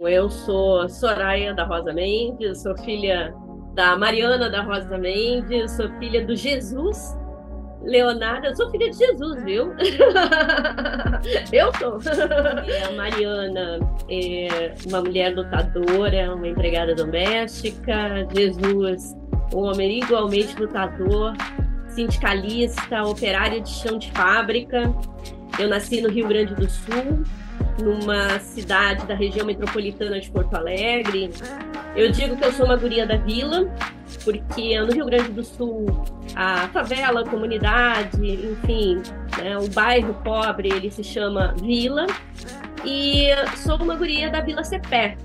Eu sou Soraya da Rosa Mendes, sou filha da Mariana da Rosa Mendes, sou filha do Jesus Leonardo, eu sou filha de Jesus, viu? Eu sou. E a Mariana é uma mulher lutadora, uma empregada doméstica. Jesus, um homem igualmente lutador, sindicalista, operário de chão de fábrica. Eu nasci no Rio Grande do Sul, numa cidade da região metropolitana de Porto Alegre. Eu digo que eu sou uma guria da vila, porque no Rio Grande do Sul, a favela, a comunidade, enfim, né, o bairro pobre, ele se chama vila, e sou uma guria da Vila Cepé.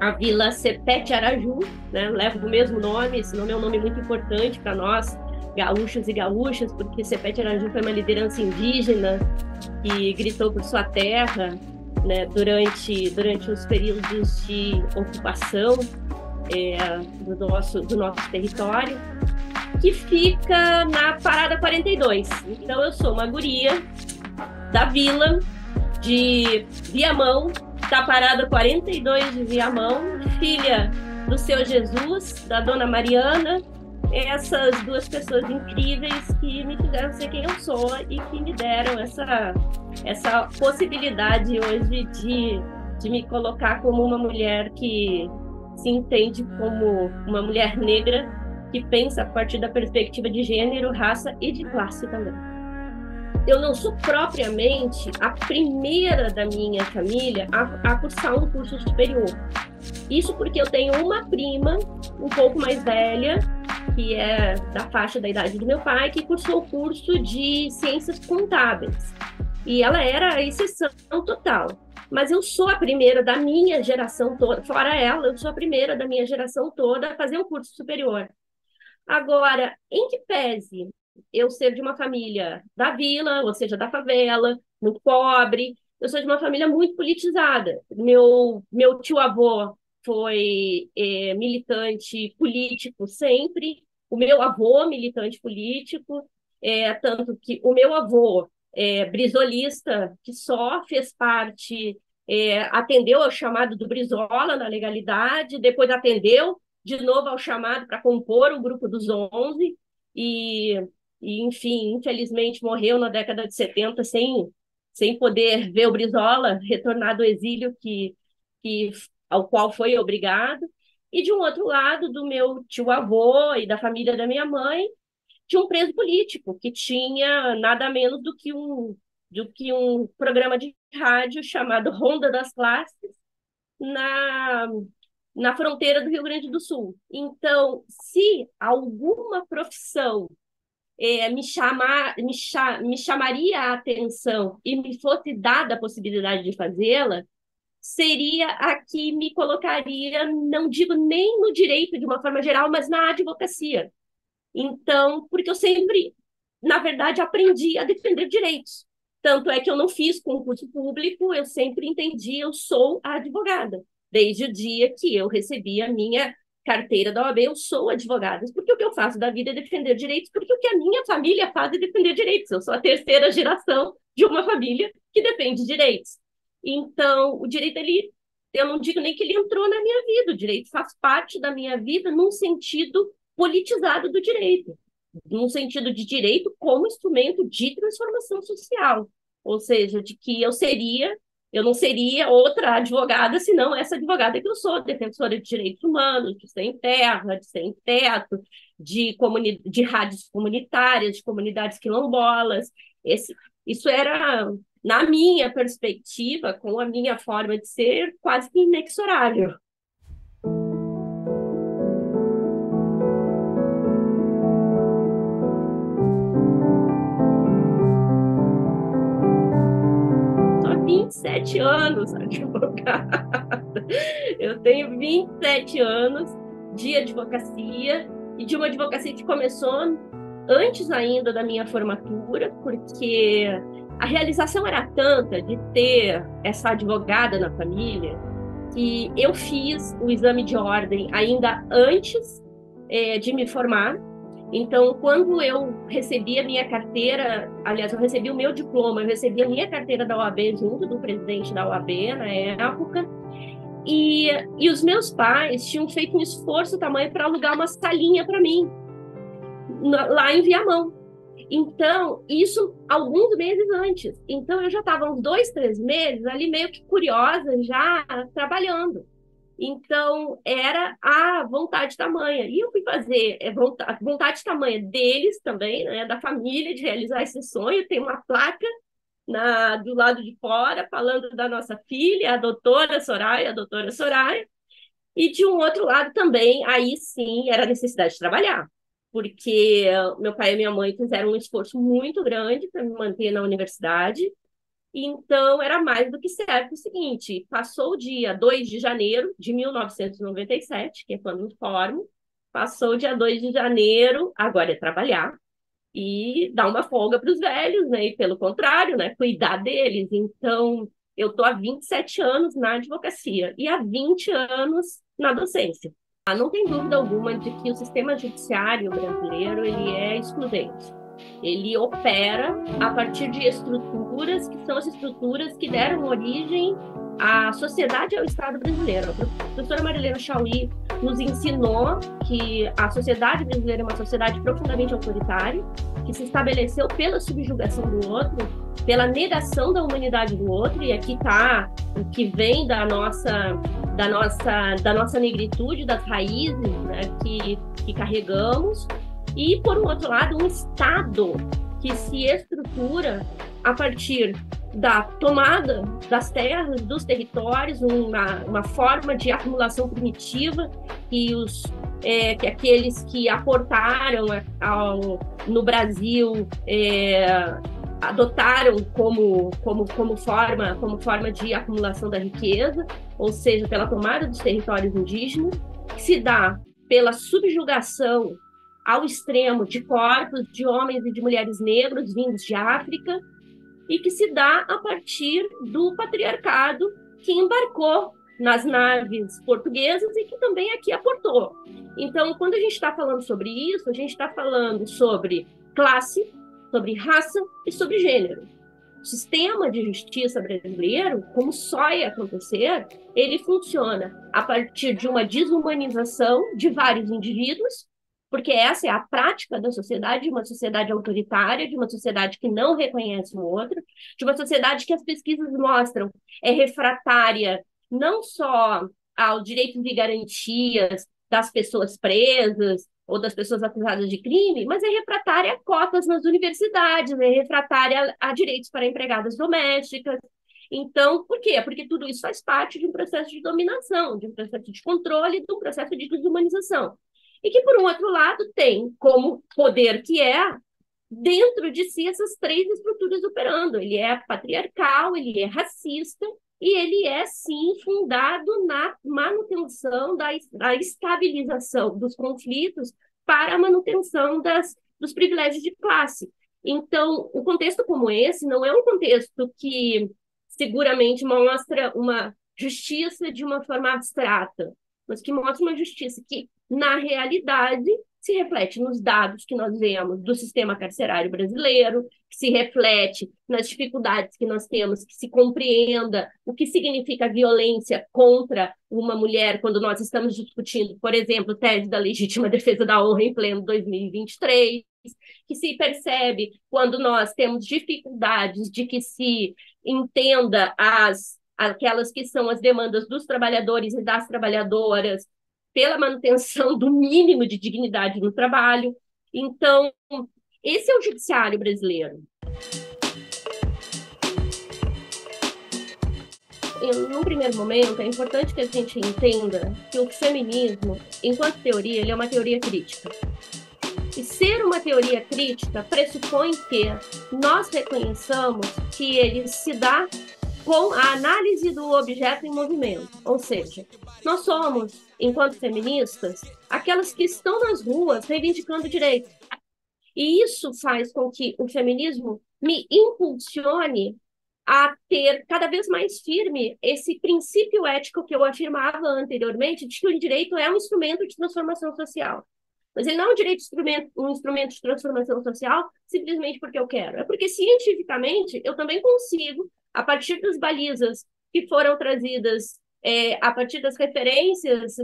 A Vila Cepé de Araju, né, leva o mesmo nome, esse nome é um nome muito importante para nós, gaúchos e gaúchas, porque Cepé de Araju foi uma liderança indígena que gritou por sua terra, né, durante os períodos de ocupação do nosso território, que fica na Parada 42. Então, eu sou uma guria da vila de Viamão, da Parada 42 de Viamão, filha do seu Jesus, da dona Mariana, essas duas pessoas incríveis que me fizeram ser quem eu sou e que me deram essa possibilidade hoje de me colocar como uma mulher que se entende como uma mulher negra que pensa a partir da perspectiva de gênero, raça e de classe também. Eu não sou propriamente a primeira da minha família a cursar um curso superior. Isso porque eu tenho uma prima um pouco mais velha, que é da faixa da idade do meu pai, que cursou o curso de ciências contábeis. E ela era a exceção total. Mas eu sou a primeira da minha geração toda, fora ela, eu sou a primeira da minha geração toda a fazer um curso superior. Agora, em que pese eu ser de uma família da vila, ou seja, da favela, muito pobre, eu sou de uma família muito politizada. Meu tio-avô foi militante político sempre, o meu avô militante político, tanto que o meu avô brisolista, que só fez parte, atendeu ao chamado do Brizola na legalidade, depois atendeu de novo ao chamado para compor o grupo dos 11 e, enfim, infelizmente morreu na década de 70 sem poder ver o Brizola retornar do exílio ao qual foi obrigado. E de um outro lado, do meu tio-avô e da família da minha mãe, de um preso político que tinha nada menos do que um programa de rádio chamado Ronda das Classes na na fronteira do Rio Grande do Sul. Então, se alguma profissão me chamaria a atenção e me fosse dada a possibilidade de fazê-la, seria a que me colocaria, não digo nem no direito de uma forma geral, mas na advocacia. Então, porque eu sempre, na verdade, aprendi a defender direitos. Tanto é que eu não fiz concurso público, eu sempre entendi, eu sou a advogada. Desde o dia que eu recebi a minha carteira da OAB, eu sou advogada. Porque o que eu faço da vida é defender direitos, porque o que a minha família faz é defender direitos. Eu sou a terceira geração de uma família que defende direitos. Então, o direito, eu não digo nem que ele entrou na minha vida, o direito faz parte da minha vida num sentido politizado do direito, num sentido de direito como instrumento de transformação social. Ou seja, de que eu não seria outra advogada senão essa advogada que eu sou, defensora de direitos humanos, de sem terra, de sem teto, de rádios comunitárias, de comunidades quilombolas. Isso era, na minha perspectiva, com a minha forma de ser, quase que inexorável. Só 27 anos, advogada. Eu tenho 27 anos de advocacia e de uma advocacia que começou antes ainda da minha formatura, porque a realização era tanta de ter essa advogada na família que eu fiz o exame de ordem ainda antes de me formar. Então, quando eu recebi a minha carteira, aliás, eu recebi o meu diploma, eu recebi a minha carteira da OAB junto do presidente da OAB na época, E os meus pais tinham feito um esforço tamanho para alugar uma salinha para mim, lá em Viamão. Então, isso alguns meses antes. Então, eu já estava uns 2, 3 meses ali meio que curiosa, já trabalhando. Então, era a vontade tamanha. E eu fui fazer vontade tamanha deles também, né, da família, de realizar esse sonho. Tem uma placa do lado de fora falando da nossa filha, a doutora Soraya. E de um outro lado também, aí sim, era a necessidade de trabalhar, porque meu pai e minha mãe fizeram um esforço muito grande para me manter na universidade, então era mais do que certo o seguinte: passou o dia 2 de janeiro de 1997, que é quando me formo, passou o dia 2 de janeiro, agora é trabalhar e dar uma folga para os velhos, né? E pelo contrário, né? Cuidar deles. Então, eu estou há 27 anos na advocacia e há 20 anos na docência. Não tem dúvida alguma de que o sistema judiciário brasileiro ele é excludente. Ele opera a partir de estruturas que são as estruturas que deram origem à sociedade e ao Estado brasileiro. A professora Marilena Chaui nos ensinou que a sociedade brasileira é uma sociedade profundamente autoritária, que se estabeleceu pela subjugação do outro, pela negação da humanidade do outro, e aqui está o que vem da nossa negritude, das raízes, né, que carregamos, e, por um outro lado, um Estado que se estrutura a partir da tomada das terras, dos territórios, uma forma de acumulação primitiva que aqueles que aportaram no Brasil adotaram como forma de acumulação da riqueza, ou seja, pela tomada dos territórios indígenas, que se dá pela subjugação ao extremo de corpos de homens e de mulheres negros vindos de África, e que se dá a partir do patriarcado que embarcou nas naves portuguesas e que também aqui aportou. Então, quando a gente está falando sobre isso, a gente está falando sobre classe, sobre raça e sobre gênero. O sistema de justiça brasileiro, como só ia acontecer, ele funciona a partir de uma desumanização de vários indivíduos, porque essa é a prática da sociedade, de uma sociedade autoritária, de uma sociedade que não reconhece o outro, de uma sociedade que as pesquisas mostram é refratária não só aos direitos e garantias das pessoas presas ou das pessoas acusadas de crime, mas é refratária a cotas nas universidades, é refratária a direitos para empregadas domésticas. Então, por quê? Porque tudo isso faz parte de um processo de dominação, de um processo de controle, de um processo de desumanização. E que, por um outro lado, tem como poder que é, dentro de si, essas três estruturas operando. Ele é patriarcal, ele é racista, e ele é, sim, fundado na manutenção da estabilização dos conflitos para a manutenção dos privilégios de classe. Então, um contexto como esse não é um contexto que seguramente mostra uma justiça de uma forma abstrata, mas que mostra uma justiça que, na realidade, se reflete nos dados que nós vemos do sistema carcerário brasileiro, que se reflete nas dificuldades que nós temos, que se compreenda o que significa violência contra uma mulher quando nós estamos discutindo, por exemplo, tese da legítima defesa da honra em pleno 2023, que se percebe quando nós temos dificuldades de que se entenda aquelas que são as demandas dos trabalhadores e das trabalhadoras pela manutenção do mínimo de dignidade no trabalho. Então, esse é o judiciário brasileiro. Num primeiro momento, é importante que a gente entenda que o feminismo, enquanto teoria, ele é uma teoria crítica. E ser uma teoria crítica pressupõe que nós reconheçamos que ele se dá com a análise do objeto em movimento. Ou seja, nós somos, enquanto feministas, aquelas que estão nas ruas reivindicando direitos. E isso faz com que o feminismo me impulsione a ter cada vez mais firme esse princípio ético que eu afirmava anteriormente, de que o direito é um instrumento de transformação social. Mas ele não é um instrumento de transformação social simplesmente porque eu quero. É porque, cientificamente, eu também consigo, a partir das balizas que foram trazidas a partir das referências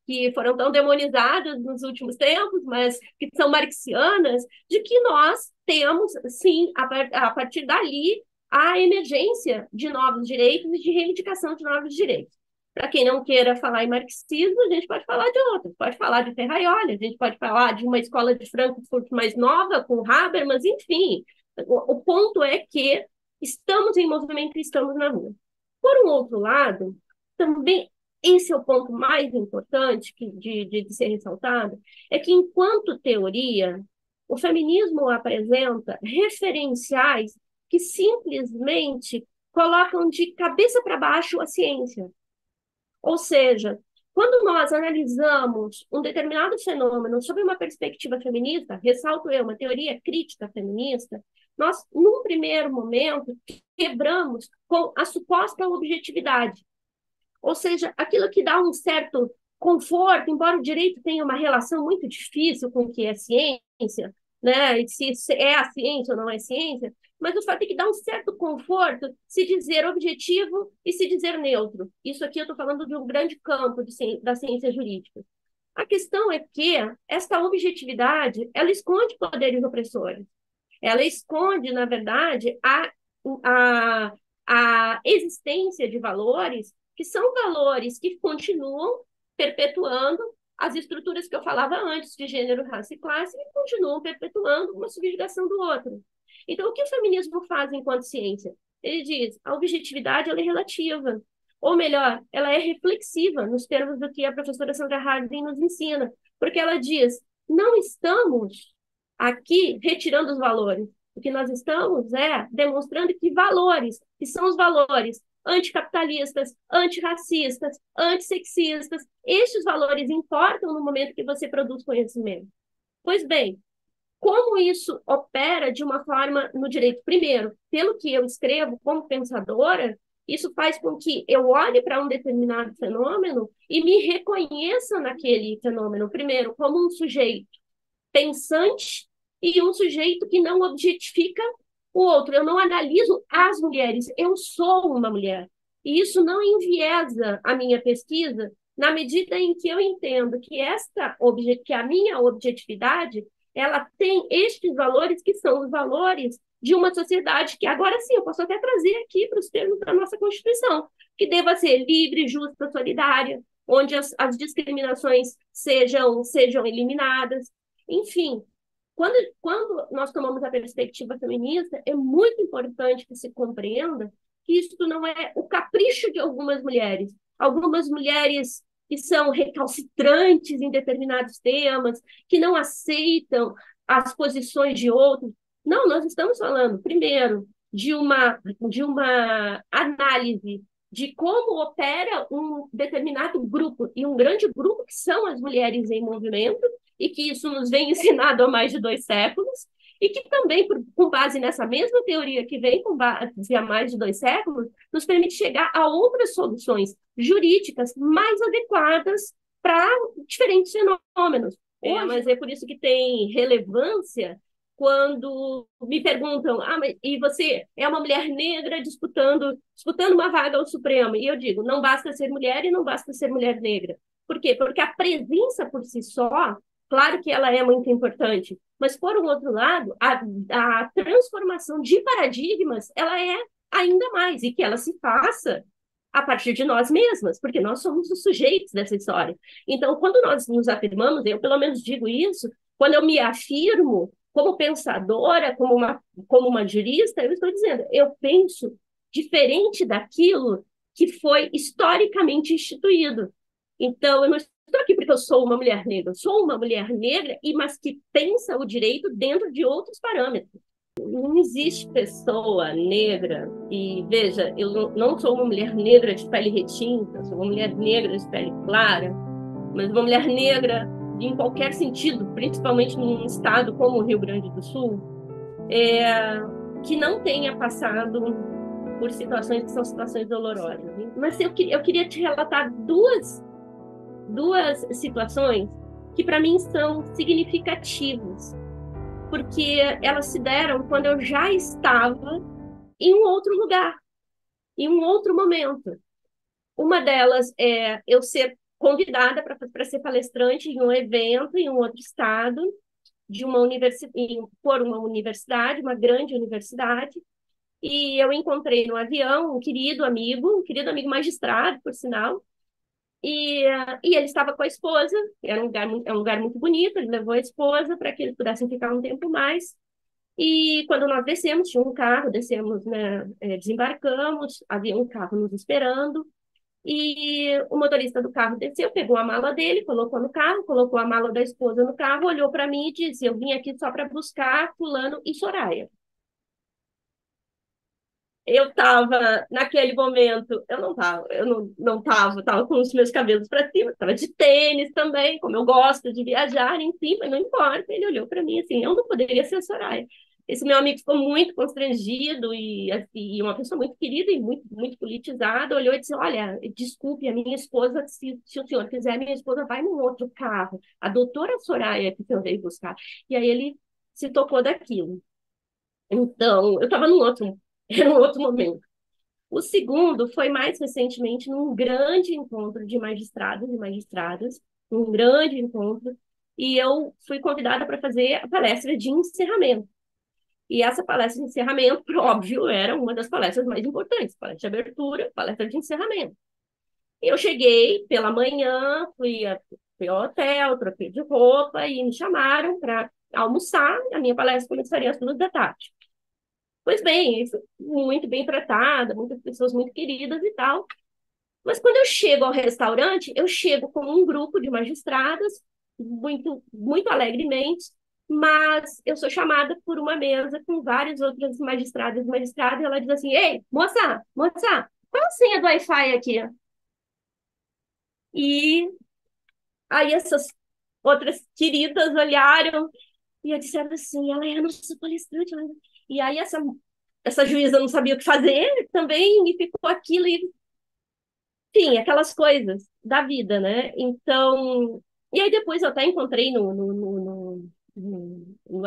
que foram tão demonizadas nos últimos tempos, mas que são marxianas, de que nós temos, sim, a partir dali, a emergência de novos direitos e de reivindicação de novos direitos. Para quem não queira falar em marxismo, a gente pode falar de outros, pode falar de Ferraioli, a gente pode falar de uma escola de Frankfurt mais nova, com Habermas, enfim. O ponto é que estamos em movimento e estamos na rua. Por um outro lado, também esse é o ponto mais importante de ser ressaltado, é que, enquanto teoria, o feminismo apresenta referenciais que simplesmente colocam de cabeça para baixo a ciência. Ou seja, quando nós analisamos um determinado fenômeno sob uma perspectiva feminista, ressalto eu, uma teoria crítica feminista, nós, num primeiro momento, quebramos com a suposta objetividade. Ou seja, aquilo que dá um certo conforto, embora o direito tenha uma relação muito difícil com o que é ciência, né? Se é a ciência ou não é ciência, mas o fato é que dá um certo conforto se dizer objetivo e se dizer neutro. Isso aqui eu estou falando de um grande campo da ciência jurídica. A questão é que esta objetividade, ela esconde poderes opressores. Ela esconde, na verdade, a, a existência de valores que são valores que continuam perpetuando as estruturas que eu falava antes de gênero, raça e classe e continuam perpetuando uma subjugação do outro. Então, o que o feminismo faz enquanto ciência? Ele diz, a objetividade ela é relativa, ou melhor, ela é reflexiva, nos termos do que a professora Sandra Harding nos ensina, porque ela diz, não estamos aqui retirando os valores, o que nós estamos é demonstrando que valores, que são os valores anticapitalistas, antirracistas, antissexistas, estes valores importam no momento que você produz conhecimento. Pois bem, como isso opera de uma forma no direito? Primeiro, pelo que eu escrevo como pensadora, isso faz com que eu olhe para um determinado fenômeno e me reconheça naquele fenômeno, primeiro, como um sujeito pensante e um sujeito que não objetifica o outro. Eu não analiso as mulheres, eu sou uma mulher. E isso não enviesa a minha pesquisa na medida em que eu entendo que que a minha objetividade ela tem estes valores que são os valores de uma sociedade que agora sim eu posso até trazer aqui para os termos da nossa Constituição, que deva ser livre, justa, solidária, onde as discriminações sejam eliminadas. Enfim, quando nós tomamos a perspectiva feminista, é muito importante que se compreenda que isso não é o capricho de algumas mulheres. Algumas mulheres que são recalcitrantes em determinados temas, que não aceitam as posições de outros. Não, nós estamos falando, primeiro, de uma análise de como opera um determinado grupo, e um grande grupo que são as mulheres em movimento, e que isso nos vem ensinado há mais de 2 séculos, e que também, com base nessa mesma teoria que vem com base há mais de 2 séculos, nos permite chegar a outras soluções jurídicas mais adequadas para diferentes fenômenos. Mas é por isso que tem relevância quando me perguntam, e você é uma mulher negra disputando uma vaga ao Supremo? E eu digo, não basta ser mulher e não basta ser mulher negra. Por quê? Porque a presença por si só, claro que ela é muito importante, mas, por um outro lado, a transformação de paradigmas, ela é ainda mais, e que ela se faça a partir de nós mesmas, porque nós somos os sujeitos dessa história. Então, quando nós nos afirmamos, eu pelo menos digo isso, quando eu me afirmo como pensadora, como uma jurista, eu estou dizendo, eu penso diferente daquilo que foi historicamente instituído. Então, eu não estou aqui porque eu sou uma mulher negra, eu sou uma mulher negra, mas que pensa o direito dentro de outros parâmetros. Não existe pessoa negra, e veja, eu não sou uma mulher negra de pele retinta, sou uma mulher negra de pele clara, mas uma mulher negra em qualquer sentido, principalmente num estado como o Rio Grande do Sul, que não tenha passado por situações que são situações dolorosas. Mas eu queria te relatar duas situações que para mim são significativas, porque elas se deram quando eu já estava em um outro lugar, em um outro momento. Uma delas é eu ser convidada para ser palestrante em um evento em um outro estado, de uma universidade, por uma universidade, uma grande universidade, e eu encontrei no avião um querido amigo magistrado, por sinal, e ele estava com a esposa, era é um lugar muito bonito, ele levou a esposa para que eles pudessem ficar um tempo mais. E quando nós descemos, tinha um carro, descemos, né, desembarcamos, havia um carro nos esperando, e o motorista do carro desceu, pegou a mala dele, colocou no carro, colocou a mala da esposa no carro, olhou para mim e disse: Eu vim aqui só para buscar Fulano e Soraya. Eu estava, naquele momento, eu não estava com os meus cabelos para cima, estava de tênis também, como eu gosto de viajar, enfim, mas não importa. Ele olhou para mim assim: Eu não poderia ser a Soraya. Esse meu amigo ficou muito constrangido e, assim, e uma pessoa muito querida e muito, muito politizada, olhou e disse: Olha, desculpe, a minha esposa, se o senhor quiser, minha esposa vai num outro carro. A doutora Soraya que eu veio buscar. E aí ele se tocou daquilo. Então, eu estava num outro, era um outro momento. O segundo foi mais recentemente num grande encontro de magistrados e magistradas, um grande encontro, e eu fui convidada para fazer a palestra de encerramento. E essa palestra de encerramento, por óbvio, era uma das palestras mais importantes, palestra de abertura, palestra de encerramento. E eu cheguei pela manhã, fui ao hotel, troquei de roupa e me chamaram para almoçar. A minha palestra começaria às 2 da tarde. Pois bem, eu fui muito bem tratada, muitas pessoas muito queridas e tal. Mas quando eu chego ao restaurante, eu chego com um grupo de magistradas, muito, muito alegremente, mas eu sou chamada por uma mesa com várias outras magistradas e magistrados, e ela diz assim: Ei, moça, moça, qual a senha do Wi-Fi aqui? E aí essas outras queridas olharam e eu disseram assim: ela é a nossa palestrante. E aí essa juíza não sabia o que fazer também, e ficou aquilo, e enfim, aquelas coisas da vida, né? Então, e aí depois eu até encontrei no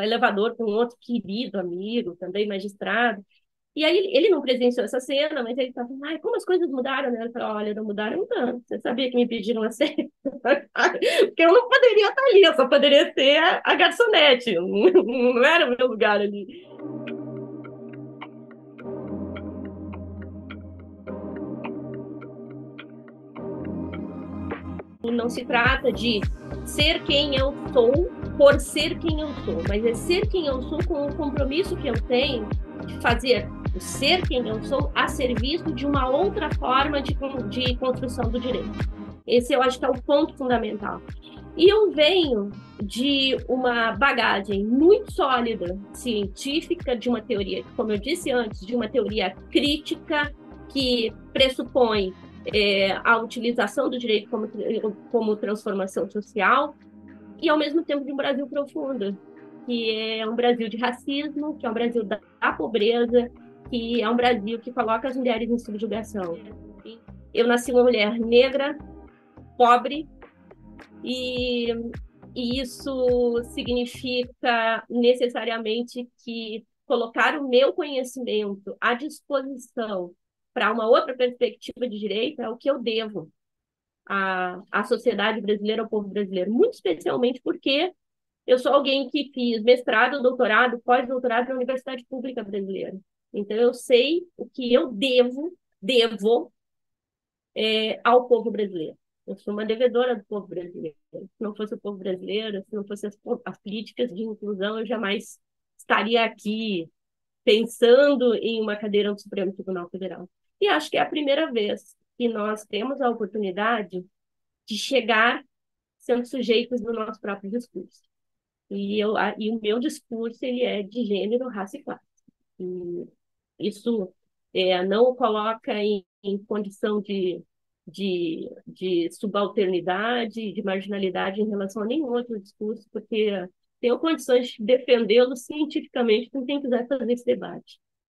elevador com um outro querido amigo, também magistrado, e aí ele não presenciou essa cena, mas ele falou: Ai, como as coisas mudaram, né? Eu falei: Olha, não mudaram tanto. Você sabia que me pediram a cena? Porque eu não poderia estar ali, eu só poderia ser a garçonete, não era o meu lugar ali. Não se trata de ser quem eu sou por ser quem eu sou, mas é ser quem eu sou com o compromisso que eu tenho de fazer o ser quem eu sou a serviço de uma outra forma de construção do direito. Esse eu acho que é o ponto fundamental. E eu venho de uma bagagem muito sólida, científica, de uma teoria, como eu disse antes, de uma teoria crítica que pressupõe a utilização do direito como transformação social, e ao mesmo tempo de um Brasil profundo, que é um Brasil de racismo, que é um Brasil da pobreza, que é um Brasil que coloca as mulheres em subjugação. Eu nasci uma mulher negra, pobre, e, e isso significa necessariamente que colocar o meu conhecimento à disposição para uma outra perspectiva de direito é o que eu devo à sociedade brasileira, ao povo brasileiro, muito especialmente porque eu sou alguém que fiz mestrado, doutorado, pós-doutorado na Universidade Pública Brasileira. Então, eu sei o que eu devo ao povo brasileiro. Eu sou uma devedora do povo brasileiro. Se não fosse o povo brasileiro, se não fossem as políticas de inclusão, eu jamais estaria aqui pensando em uma cadeira no Supremo Tribunal Federal. E acho que é a primeira vez que nós temos a oportunidade de chegar sendo sujeitos do nosso próprio discurso. E o meu discurso ele é de gênero, raça e classe. E isso não o coloca em condição de subalternidade, de marginalidade em relação a nenhum outro discurso, porque tenho condições de defendê-lo cientificamente com quem quiser fazer esse debate.